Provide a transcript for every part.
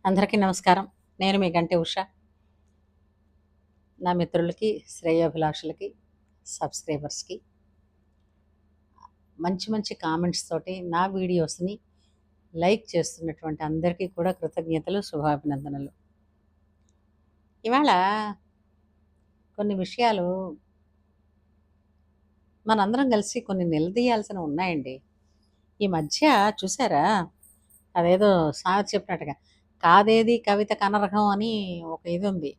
అందరికీ నమస్కారం. నేను మీ గంటె ఉష. నా మిత్రులకి, శ్రేయోభిలాషులకి, సబ్స్క్రైబర్స్‌కి మంచి మంచి కామెంట్స్ తోటి నా వీడియోస్‌ని లైక్ చేస్తున్నటువంటి అందరికీ కూడా కృతజ్ఞతలు, శుభాభినందనలు. ఇవాళ కొన్ని విషయాలు మనందరం కలిసి కొన్ని నిలదీయాల్సినవి ఉన్నాయండి. ఈ మధ్య చూసారా? అదేదో సామెత చెప్పినట్టుగా కాదేది కవిత కనరహం అని ఒక ఇది ఉంది.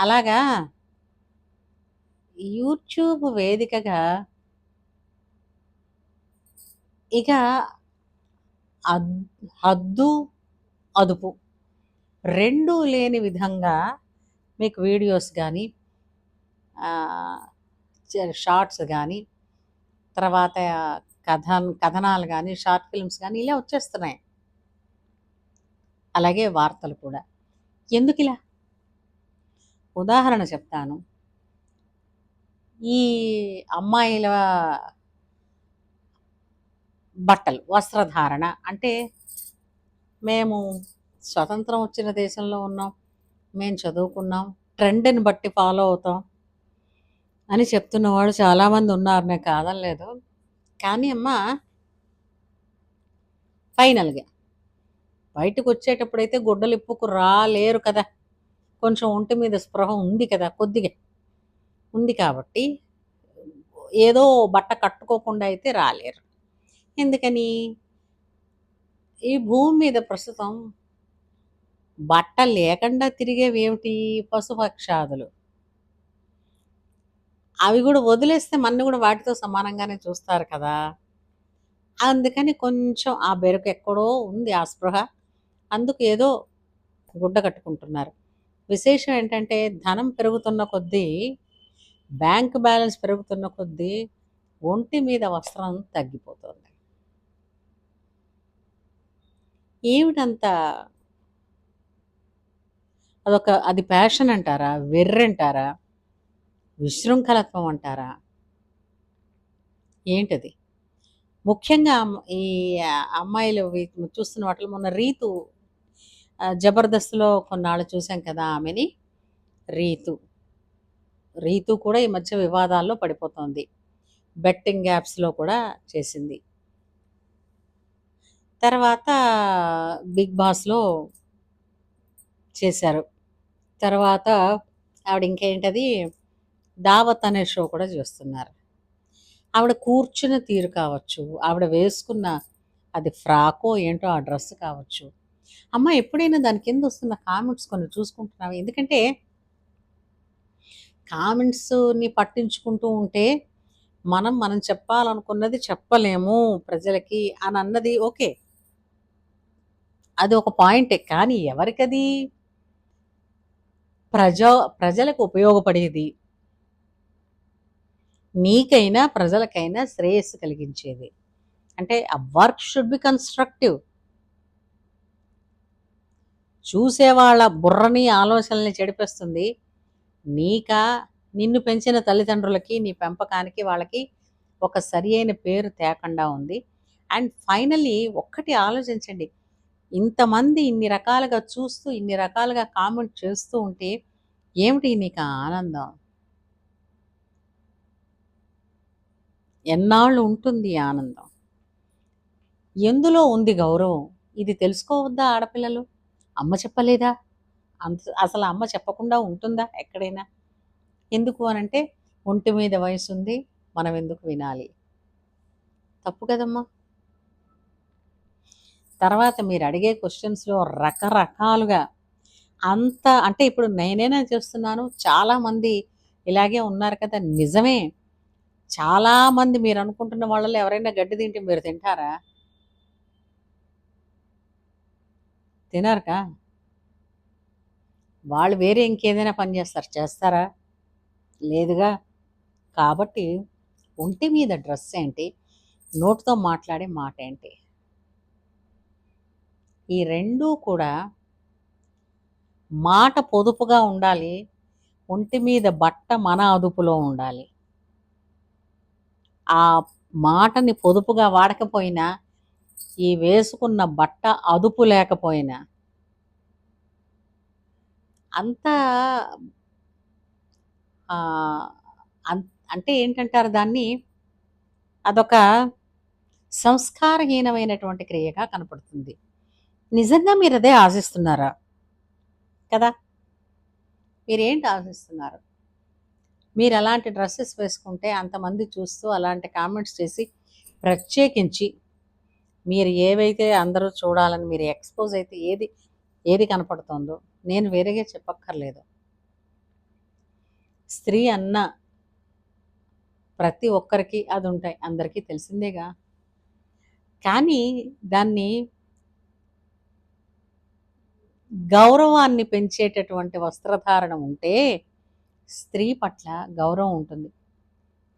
అలాగా యూట్యూబ్ వేదికగా ఇక హద్దు, అదుపు 2 లేని విధంగా మీకు వీడియోస్ కానీ, షార్ట్స్ కానీ, తర్వాత కథనాలు కానీ, షార్ట్ ఫిల్మ్స్ కానీ ఇలా వచ్చేస్తున్నాయి. అలాగే వార్తలు కూడా. ఎందుకిలా? ఉదాహరణ చెప్తాను. ఈ అమ్మాయిల బట్టలు, వస్త్రధారణ అంటే మేము స్వతంత్రం వచ్చిన దేశంలో ఉన్నాం, మేము చదువుకున్నాం, ట్రెండ్ని బట్టి ఫాలో అవుతాం అని చెప్తున్న వాళ్ళు చాలామంది ఉన్నారు, నేను కాదనలేదు. కానీ అమ్మ ఫైనల్గా బయటకు వచ్చేటప్పుడైతే గుడ్డలు ఇప్పుకు రాలేరు కదా. కొంచెం ఒంటి మీద స్పృహ ఉంది కదా, కొద్దిగా ఉంది కాబట్టి ఏదో బట్ట కట్టుకోకుండా అయితే రాలేరు. ఎందుకని? ఈ భూమి మీద ప్రస్తుతం బట్ట లేకుండా తిరిగేవి ఏమిటి? పశుపక్షాదులు. అవి కూడా వదిలేస్తే మన్ని కూడా వాటితో సమానంగానే చూస్తారు కదా. అందుకని కొంచెం ఆ బెరుకు ఎక్కడో ఉంది, ఆ స్పృహ. అందుకు ఏదో గుడ్డ కట్టుకుంటున్నారు. విశేషం ఏంటంటే ధనం పెరుగుతున్న కొద్దీ, బ్యాంక్ బ్యాలెన్స్ పెరుగుతున్న కొద్దీ ఒంటి మీద వస్త్రం తగ్గిపోతుంది. ఏమిటంత అది ప్యాషన్ అంటారా, వెర్రంటారా, విశృంఖలత్వం అంటారా, ఏంటది? ముఖ్యంగా ఈ అమ్మాయిలు చూస్తున్న వాటిలో మొన్న రీతు, జబర్దస్త్లో కొన్నాళ్ళు చూసాం కదా ఆమెని. రీతు కూడా ఈ మధ్య వివాదాల్లో పడిపోతుంది. బెట్టింగ్ యాప్స్లో కూడా చేసింది. తర్వాత బిగ్ బాస్లో చేశారు. తర్వాత ఆవిడ ఇంకేంటది దావత్ అనే షో కూడా చేస్తున్నారు. ఆవిడ కూర్చున్న తీరు కావచ్చు, ఆవిడ వేసుకున్న అది ఫ్రాకో ఏంటో ఆ డ్రెస్ కావచ్చు, అమ్మ ఎప్పుడైనా దాని కింద వస్తున్న కామెంట్స్ కొన్ని చూసుకుంటున్నావు? ఎందుకంటే కామెంట్స్ని పట్టించుకుంటూ ఉంటే మనం చెప్పాలనుకున్నది చెప్పలేము ప్రజలకి అని అన్నది ఓకే, అది ఒక పాయింటే. కానీ ఎవరికది? ప్రజలకు ఉపయోగపడేది, నీకైనా ప్రజలకైనా శ్రేయస్సు కలిగించేది. అంటే ఆ వర్క్ షుడ్ బి కన్స్ట్రక్టివ్. చూసేవాళ్ళ బుర్రని, ఆలోచనల్ని చెడిపేస్తుంది. నిన్ను పెంచిన తల్లిదండ్రులకి, నీ పెంపకానికి వాళ్ళకి ఒక సరి అయిన పేరు తేకుండా ఉంది. అండ్ ఫైనల్లీ ఒక్కటి ఆలోచించండి, ఇంతమంది ఇన్ని రకాలుగా చూస్తూ, ఇన్ని రకాలుగా కామెంట్ చేస్తూ ఉంటే ఏమిటి నీకు ఆనందం? ఎన్నాళ్ళు ఉంటుంది ఆనందం? ఎందులో ఉంది గౌరవం? ఇది తెలుసుకోవద్దా ఆడపిల్లలు? అమ్మ చెప్పలేదా? అసలు అమ్మ చెప్పకుండా ఉంటుందా ఎక్కడైనా? ఎందుకు అనంటే ఒంటి మీద వయసు ఉంది, మనం ఎందుకు వినాలి? తప్పు కదమ్మా. తర్వాత మీరు అడిగే క్వశ్చన్స్లో రకరకాలుగా అంటే ఇప్పుడు నేనేనా చేస్తున్నాను, చాలామంది ఇలాగే ఉన్నారు కదా. నిజమే, చాలామంది మీరు అనుకుంటున్న వాళ్ళలో ఎవరైనా గడ్డి తింటే మీరు తింటారా? తినరుగా. వాళ్ళు వేరే ఇంకేదైనా పని చేస్తారా? లేదుగా. కాబట్టి ఒంటి మీద డ్రెస్ ఏంటి, నోటితో మాట్లాడే మాట ఏంటి, ఈ రెండూ కూడా మాట పొదుపుగా ఉండాలి, ఒంటి మీద బట్ట మన అదుపులో ఉండాలి. ఆ మాటని పొదుపుగా వాడకపోయినా, ఈ వేసుకున్న బట్ట అదుపు లేకపోయినా అంతా ఆహ్, అన్ అంటే ఏంటంటారు దాన్ని, అదొక సంస్కారహీనమైనటువంటి క్రియగా కనపడుతుంది. నిజంగా మీరదే ఆశిస్తున్నారా? కదా! మీరేంటి ఆశిస్తున్నారు? మీరలాంటి డ్రెసెస్ వేసుకుంటే అంతమంది చూస్తూ అలాంటి కామెంట్స్ చేసి, ప్రత్యేకించి మీరు ఏవైతే అందరూ చూడాలని మీరు ఎక్స్‌పోజ్ అయితే ఏది కనపడుతోందో, నేను వేరేగా చెప్పక్కర్లేదు. స్త్రీ అన్న ప్రతి ఒక్కరికి అదుంటాయి. అందరికీ తెలిసిందేగా. కానీ దాన్ని గౌరవాన్ని పెంచేటటువంటి వస్త్రధారణ ఉంటే, స్త్రీ పట్ల గౌరవం ఉంటుంది.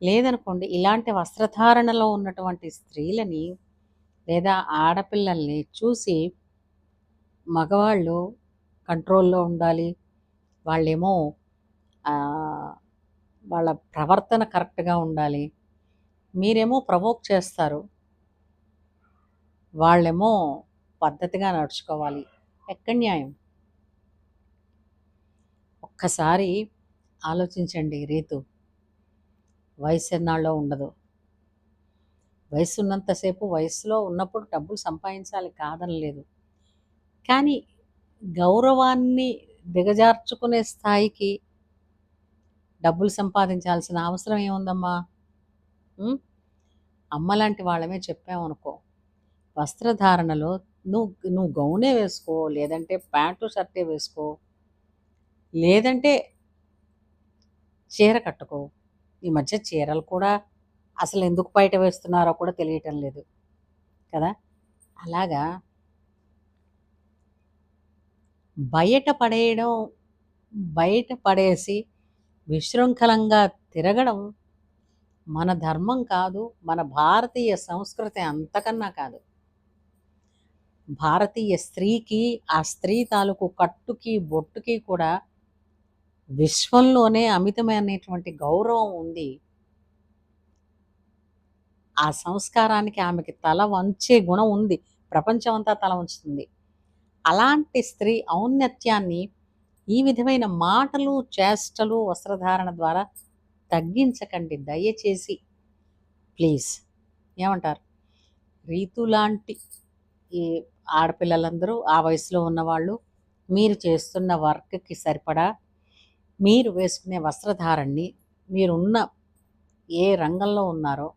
లేదనుకోండి, ఇలాంటి వస్త్రధారణలో ఉన్నటువంటి స్త్రీలని లేదా ఆడపిల్లల్ని చూసి మగవాళ్ళు కంట్రోల్‌లో ఉండాలి. వాళ్ళేమో ఆహ్, వాళ్ళ ప్రవర్తన కరెక్ట్‌గా ఉండాలి. మీరేమో ప్రవోక్ చేస్తారు. వాళ్ళేమో పద్ధతిగా నడుచుకోవాలి. ఎక్కడ న్యాయం? ఒక్కసారి ఆలోచించండి రీతు. వయసెన్నాళ్ళో ఉండదు. వయసున్నంత సేపు వయసులో ఉన్నప్పుడు డబ్బులు సంపాదించాలి కాదనలేదు. కానీ గౌరవాన్ని దిగజార్చుకునే స్థాయికి డబ్బులు సంపాదించాల్సిన అవసరం ఏముందమ్మా? హ్మ్. అమ్మలాంటి వాళ్ళమే చెప్పామనుకో, వస్త్రధారణలో నువ్వు గౌనే వేసుకో, లేదంటే ప్యాంటు, షర్టే వేసుకో, లేదంటే చీర కట్టుకో. ఈ మధ్య చీరలు కూడా అసలెందుకు బయట వేస్తున్నారో కూడా తెలియటం లేదు కదా! అలాగా బయట పడేయడం, బయట పడేసి విశృంఖలంగా తిరగడం మన ధర్మం కాదు. మన భారతీయ సంస్కృతి అంతకన్నా కాదు. భారతీయ స్త్రీకి, ఆ స్త్రీ తాలూకు కట్టుకి, బొట్టుకి కూడా విశ్వంలోనే అమితమైనటువంటి గౌరవం ఉంది. ఆ సంస్కారానికి ఆమెకి తల వంచే గుణం ఉంది. ప్రపంచం అంతా తల వంచుతుంది. అలాంటి స్త్రీ ఔన్నత్యాన్ని ఈ విధమైన మాటలు, చేష్టలు, వస్త్రధారణ ద్వారా తగ్గించకండి దయచేసి. ప్లీజ్. ఏమంటారు? రీతులాంటి ఈ ఆడపిల్లలందరూ ఆ వయసులో ఉన్నవాళ్ళు, మీరు చేస్తున్న వర్క్‌కి సరిపడా మీరు వేసుకునే వస్త్రధారణని, మీరున్న ఏ రంగంలో ఉన్నారో,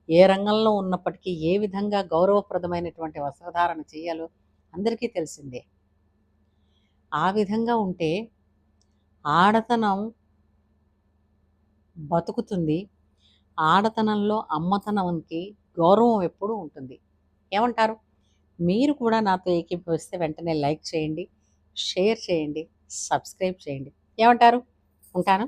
ఏ రంగంలో ఉన్నప్పటికీ ఏ విధంగా గౌరవప్రదమైనటువంటి వస్త్రధారణ చేయాలో అందరికీ తెలిసిందే. ఆ విధంగా ఉంటే ఆడతనం బతుకుతుంది. ఆడతనంలో అమ్మతనంకి గౌరవం ఎప్పుడూ ఉంటుంది. ఏమంటారు? మీరు కూడా నాతో ఏకీభవిస్తే వెంటనే లైక్ చేయండి, షేర్ చేయండి, సబ్స్క్రైబ్ చేయండి. ఏమంటారు? ఉంటాను.